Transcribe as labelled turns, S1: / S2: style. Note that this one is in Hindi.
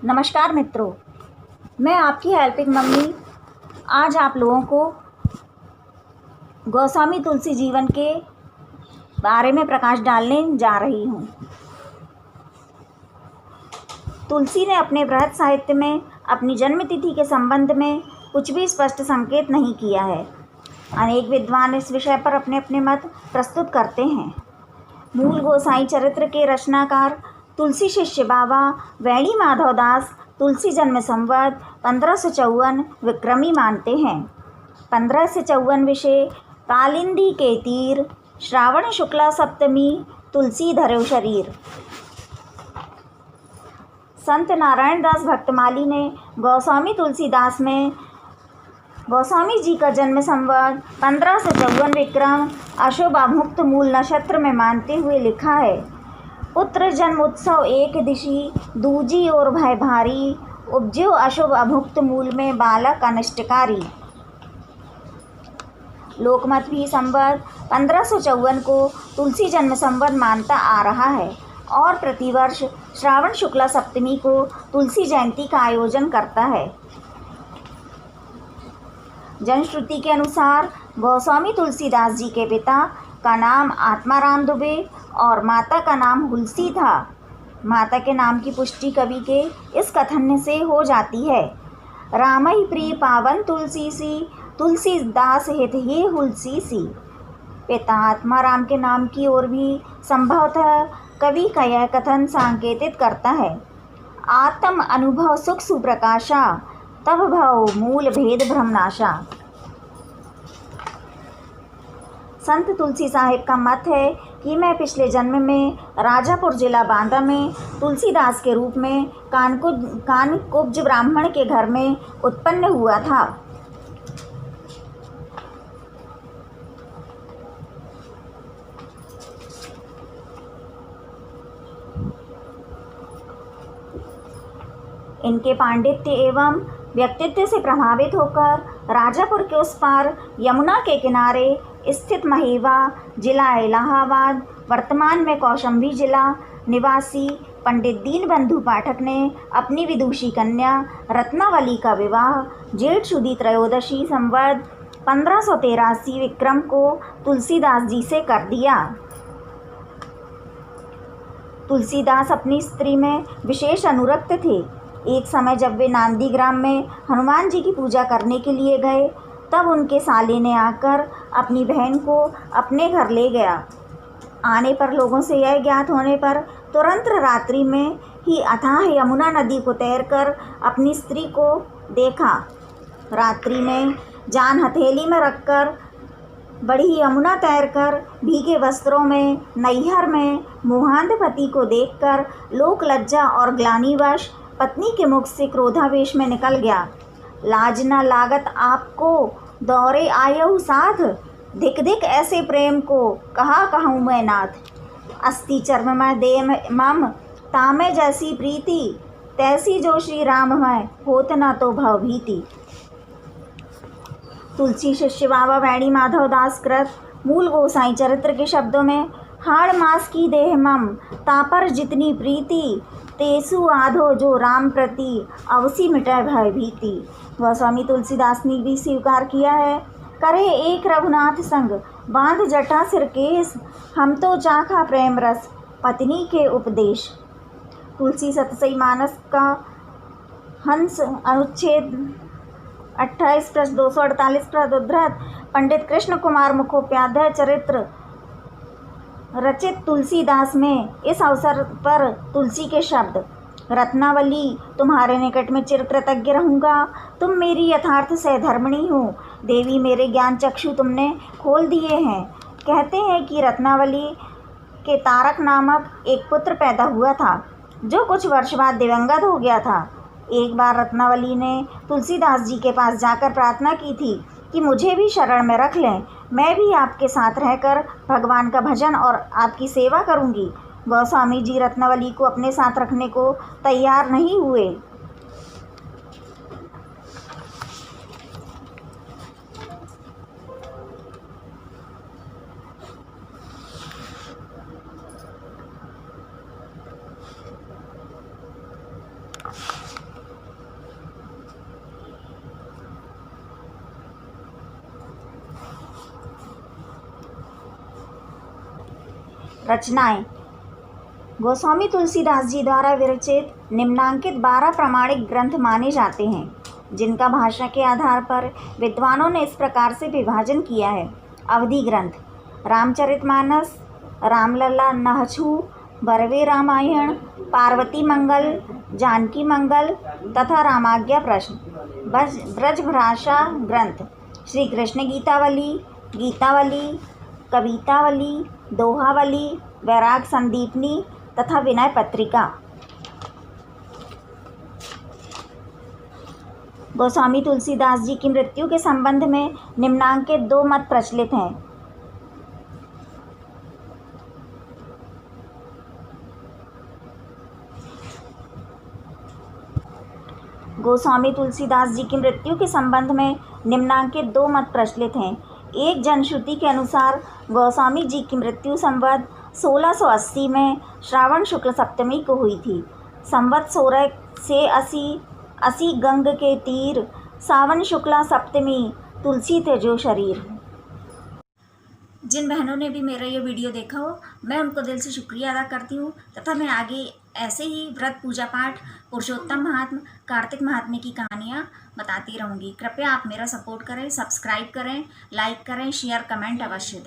S1: नमस्कार मित्रों, मैं आपकी हेल्पिंग मम्मी आज आप लोगों को गोस्वामी तुलसी जीवन के बारे में प्रकाश डालने जा रही हूँ। तुलसी ने अपने बृहत साहित्य में अपनी जन्मतिथि के संबंध में कुछ भी स्पष्ट संकेत नहीं किया है। अनेक विद्वान इस विषय पर अपने अपने मत प्रस्तुत करते हैं। मूल गोसाई चरित्र के रचनाकार तुलसी शिष्य बाबा वैणी माधव दास तुलसी जन्म संवत 1554 विक्रमी मानते हैं। 1554 विषय कालिंदी के तीर, श्रावण शुक्ला सप्तमी, तुलसी धरो शरीर। संत नारायण दास भक्तमाली ने गोस्वामी तुलसीदास में गोस्वामी जी का जन्म संवत 1554 विक्रम अशुभ अभुक्त मूल नक्षत्र में मानते हुए लिखा है। पुत्र जन्म उत्सव एक दिशी, दूजी और भय भारी, उपज्यो अशुभ अभुक्त मूल में बालक अनिष्टकारी। लोकमत भी संवत 1554 को तुलसी जन्म संवत मानता आ रहा है और प्रतिवर्ष श्रावण शुक्ला सप्तमी को तुलसी जयंती का आयोजन करता है। जनश्रुति के अनुसार गोस्वामी तुलसीदास जी के पिता का नाम आत्माराम दुबे और माता का नाम हुलसी था। माता के नाम की पुष्टि कवि के इस कथन से हो जाती है। रामई प्रिय पावन तुलसी सी, तुलसीदास हित ही हुलसी सी। पिता आत्माराम के नाम की ओर भी संभवतः कवि का यह कथन सांकेतित करता है। आत्म अनुभव सुख सुप्रकाशा, तब भव मूल भेद भ्रमनाशा। संत तुलसी साहिब का मत है कि मैं पिछले जन्म में राजापुर जिला बांदा में तुलसीदास के रूप में कानकुब्ज ब्राह्मण के घर में उत्पन्न हुआ था। इनके पांडित्य एवं व्यक्तित्व से प्रभावित होकर राजापुर के उस पार यमुना के किनारे स्थित महेवा जिला इलाहाबाद, वर्तमान में कौशाम्बी जिला निवासी पंडित दीनबंधु पाठक ने अपनी विदुषी कन्या रत्नावली का विवाह जेठ शुदी त्रयोदशी संवत 1583 विक्रम को तुलसीदास जी से कर दिया। तुलसीदास अपनी स्त्री में विशेष अनुरक्त थे। एक समय जब वे नांदी ग्राम में हनुमान जी की पूजा करने के लिए गए, तब उनके साले ने आकर अपनी बहन को अपने घर ले गया। आने पर लोगों से यह ज्ञात होने पर तुरंत रात्रि में ही अथाह यमुना नदी को तैरकर अपनी स्त्री को देखा। रात्रि में जान हथेली में रखकर बड़ी यमुना तैरकर भीगे वस्त्रों में नैहर में मोहांध पति को देखकर लोक लज्जा और ग्लानिवश पत्नी के मुख से क्रोधावेश में निकल गया। लाज न लागत आपको दौरे आयहु साथ, धिक धिक ऐसे प्रेम को कहा कहूँ मैं नाथ। अस्ति चर्म में दे मम तामे जैसी प्रीति, तैसी जो श्री राम है होत न तो भव भीति। तुलसी शिष्य बाबा वैणी माधव दास कृत मूल गोसाई चरित्र के शब्दों में हाड़ मास की देह मम तापर जितनी प्रीति, तेसु आधो जो राम प्रति अवसी मिटै भय भीति। गोस्वामी तुलसीदास ने भी स्वीकार किया है। करे एक रघुनाथ संग बांध जटा सिर केस, हम तो चाखा प्रेम रस पत्नी के उपदेश। तुलसी सतसई मानस का हंस अनुच्छेद 28/248 प्रदुद्धृत पंडित कृष्ण कुमार मुखोपाध्याय चरित्र रचित तुलसीदास में इस अवसर पर तुलसी के शब्द, रत्नावली तुम्हारे निकट में चिर कृतज्ञ रहूँगा, तुम मेरी यथार्थ सहधर्मिणी हो, देवी मेरे ज्ञान चक्षु तुमने खोल दिए हैं। कहते हैं कि रत्नावली के तारक नामक एक पुत्र पैदा हुआ था जो कुछ वर्ष बाद दिवंगत हो गया था। एक बार रत्नावली ने तुलसीदास जी के पास जाकर प्रार्थना की थी कि मुझे भी शरण में रख लें, मैं भी आपके साथ रहकर भगवान का भजन और आपकी सेवा करूंगी। गोस्वामी जी रत्नावली को अपने साथ रखने को तैयार नहीं हुए। रचनाएं। गोस्वामी तुलसीदास जी द्वारा विरचित निम्नांकित 12 प्रामाणिक ग्रंथ माने जाते हैं, जिनका भाषा के आधार पर विद्वानों ने इस प्रकार से विभाजन किया है। अवधि ग्रंथ: रामचरितमानस, रामलला नहछू, बरवे रामायण, पार्वती मंगल, जानकी मंगल तथा रामाज्ञा प्रश्न। ब्रजभाषा ग्रंथ: श्री कृष्ण गीतावली, गीतावली, कवितावली, दोहावली, वैराग संदीपनी तथा विनय पत्रिका। गोस्वामी तुलसीदास जी की मृत्यु के संबंध में निम्नांकित 2 मत प्रचलित हैं। गोस्वामी तुलसीदास जी की मृत्यु के संबंध में निम्नांकित 2 मत प्रचलित हैं। एक जनश्रुति के अनुसार गोस्वामी जी की मृत्यु संवत 1680 में श्रावण शुक्ल सप्तमी को हुई थी। संवत 16 से 80 गंग के तीर, सावन शुक्ला सप्तमी, तुलसी त्यजो शरीर। जिन बहनों ने भी मेरा ये वीडियो देखा हो, मैं उनको दिल से शुक्रिया अदा करती हूँ तथा मैं आगे ऐसे ही व्रत, पूजा पाठ, पुरुषोत्तम महात्म, कार्तिक महात्म्य की कहानियाँ बताती रहूँगी। कृपया आप मेरा सपोर्ट करें, सब्सक्राइब करें, लाइक करें, शेयर, कमेंट अवश्य दें।